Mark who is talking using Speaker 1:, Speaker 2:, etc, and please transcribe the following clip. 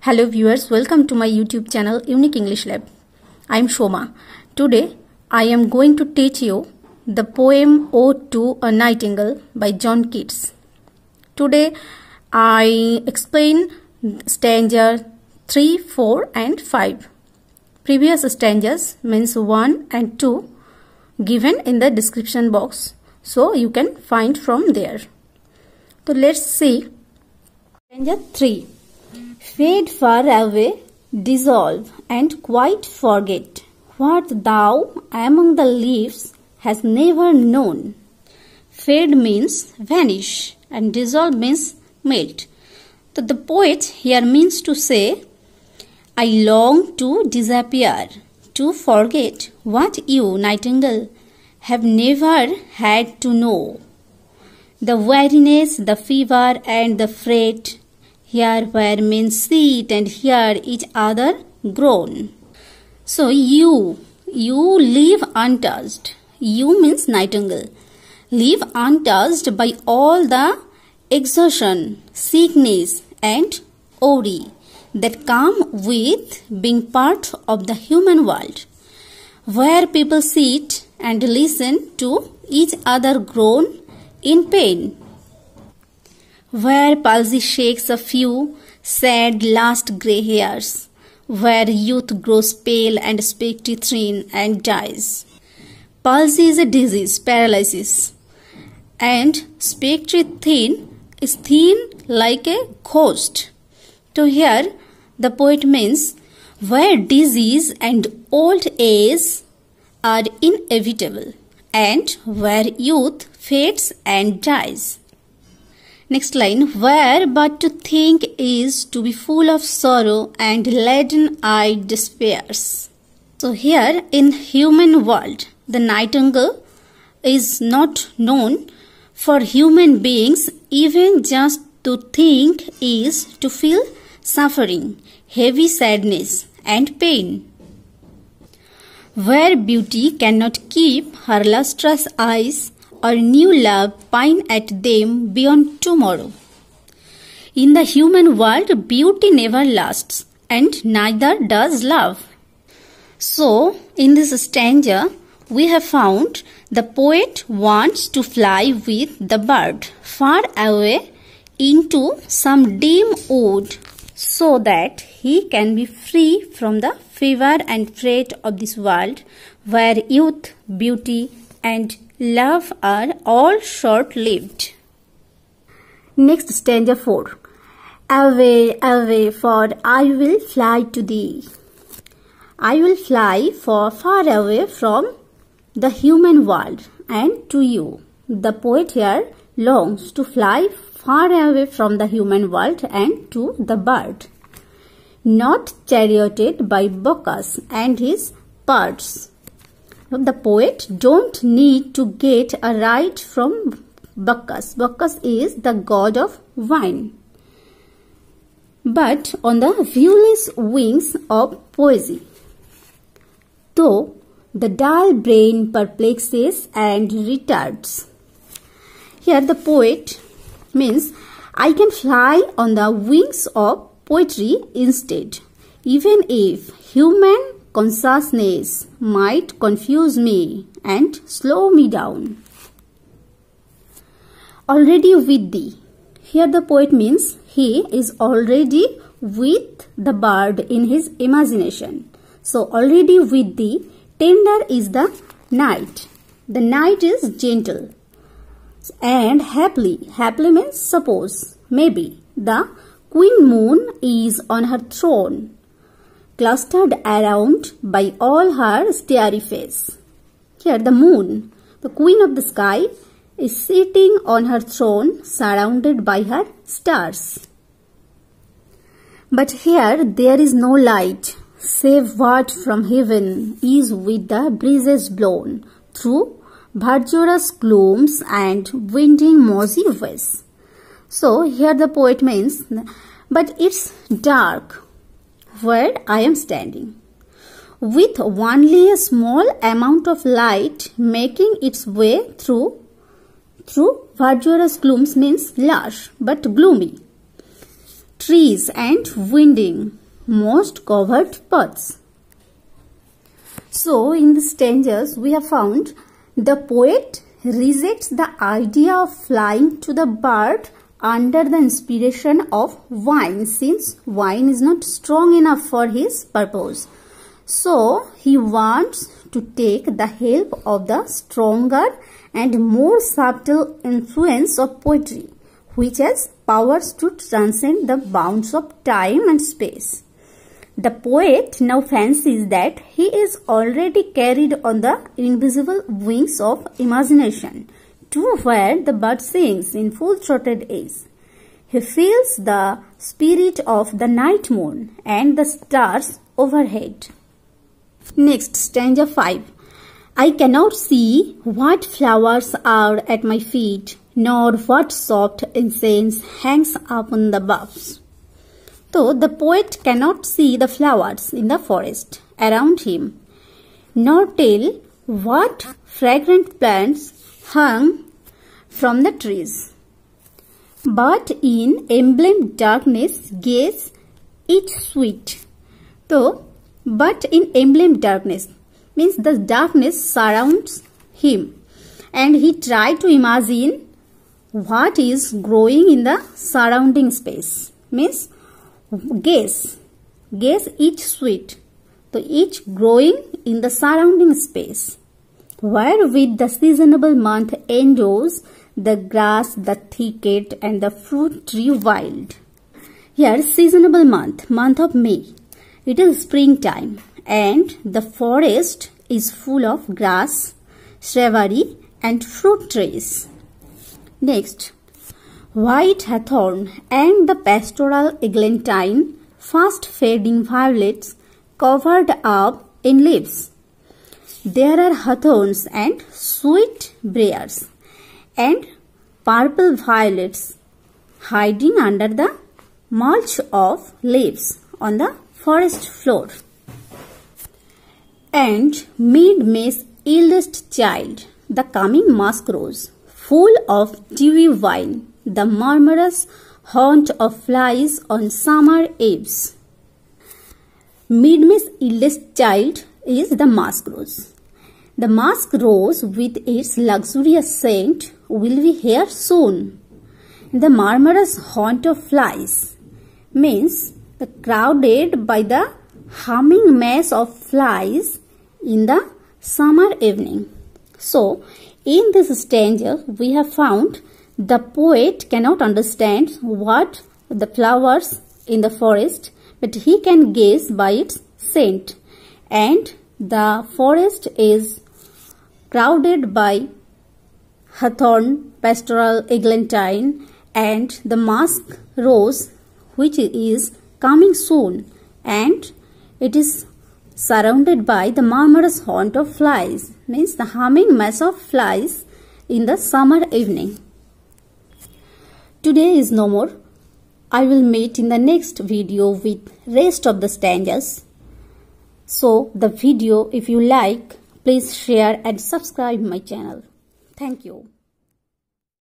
Speaker 1: Hello viewers, welcome to my YouTube channel Unique English Lab. I am Shoma. Today I am going to teach you the poem Ode to a Nightingale by John Keats. Today I explain stanza 3, 4 and 5. Previous stanzas means 1 and 2 given in the description box, so you can find from there. So let's see stanza 3. Fade far away, dissolve, and quite forget what thou among the leaves hast never known. Fade means vanish and dissolve means melt. So the poet here means to say, I long to disappear, to forget what you, nightingale, have never had to know. The weariness, the fever, and the fret, here where men sit and hear each other groan. So you live untouched. You means nightingale. Live untouched by all the exertion, sickness and worry that come with being part of the human world, where people sit and listen to each other groan in pain, where palsy shakes a few sad last grey hairs, where youth grows pale and spectry thin and dies. Palsy is a disease, paralysis, and spectry thin is thin like a ghost. So here the poet means where disease and old age are inevitable and where youth fades and dies. Next line, where but to think is to be full of sorrow and leaden-eyed despairs. So here in human world, the nightingale is not known for human beings. Even just to think is to feel suffering, heavy sadness and pain. Where beauty cannot keep her lustrous eyes, or new love pine at them beyond tomorrow. In the human world, beauty never lasts, and neither does love. So, in this stanza, we have found the poet wants to fly with the bird far away into some dim wood, so that he can be free from the fever and fret of this world, where youth, beauty, and love are all short-lived. Next stanza 4. Away, away, for I will fly to thee. I will fly for far away from the human world and to you. The poet here longs to fly far away from the human world and to the bird, not charioted by Bacchus and his birds. The poet don't need to get a ride from Bacchus. Bacchus is the god of wine, but on the viewless wings of poesy. Though the dull brain perplexes and retards. Here the poet means I can fly on the wings of poetry instead, even if human consciousness might confuse me and slow me down. Already with thee. Here the poet means he is already with the bird in his imagination. So already with thee, tender is the night. The night is gentle and happily. Happily means suppose, maybe. The queen moon is on her throne, clustered around by all her starry face. Here the moon, the queen of the sky, is sitting on her throne surrounded by her stars. But here there is no light, save what from heaven is with the breezes blown through verdurous glooms and winding mossy ways. So here the poet means, but it's dark where I am standing, with only a small amount of light making its way through verdurous glooms means lush but gloomy. trees and winding most covered paths. So in the stanzas we have found the poet rejects the idea of flying to the bird under the inspiration of wine, since wine is not strong enough for his purpose. So he wants to take the help of the stronger and more subtle influence of poetry, which has powers to transcend the bounds of time and space. The poet now fancies that he is already carried on the invisible wings of imagination to where the bird sings in full-throated air. He feels the spirit of the night moon and the stars overhead. Next, stanza 5. I cannot see what flowers are at my feet, nor what soft incense hangs upon the boughs. So the poet cannot see the flowers in the forest around him, nor tell what fragrant plants hung from the trees. But in emblem darkness gaze each sweet. So, but in emblem darkness means the darkness surrounds him, and he tried to imagine what is growing in the surrounding space. Means gaze each sweet, so each growing in the surrounding space, wherewith the seasonable month endows the grass, the thicket, and the fruit tree wild. Here, seasonable month of May. It is springtime, and the forest is full of grass, shrubbery, and fruit trees. Next, white hawthorn and the pastoral eglantine, fast fading violets covered up in leaves. There are hawthorns and sweet briars and purple violets hiding under the mulch of leaves on the forest floor. And mid-May's eldest child, the coming musk rose, full of dewy wine, the murmurous haunt of flies on summer eves. Mid-May's eldest child is the musk rose. The musk rose with its luxurious scent will be here soon. The murmurous haunt of flies means the crowded by the humming mass of flies in the summer evening. So, in this stanza, we have found the poet cannot understand what the flowers in the forest, but he can guess by its scent, and the forest is crowded by hawthorn, pastoral eglantine, and the musk rose, which is coming soon, and it is surrounded by the murmurous haunt of flies, means the humming mass of flies in the summer evening. Today is no more. I will meet in the next video with rest of the stanzas. So the video, if you like, please share and subscribe my channel. Thank you.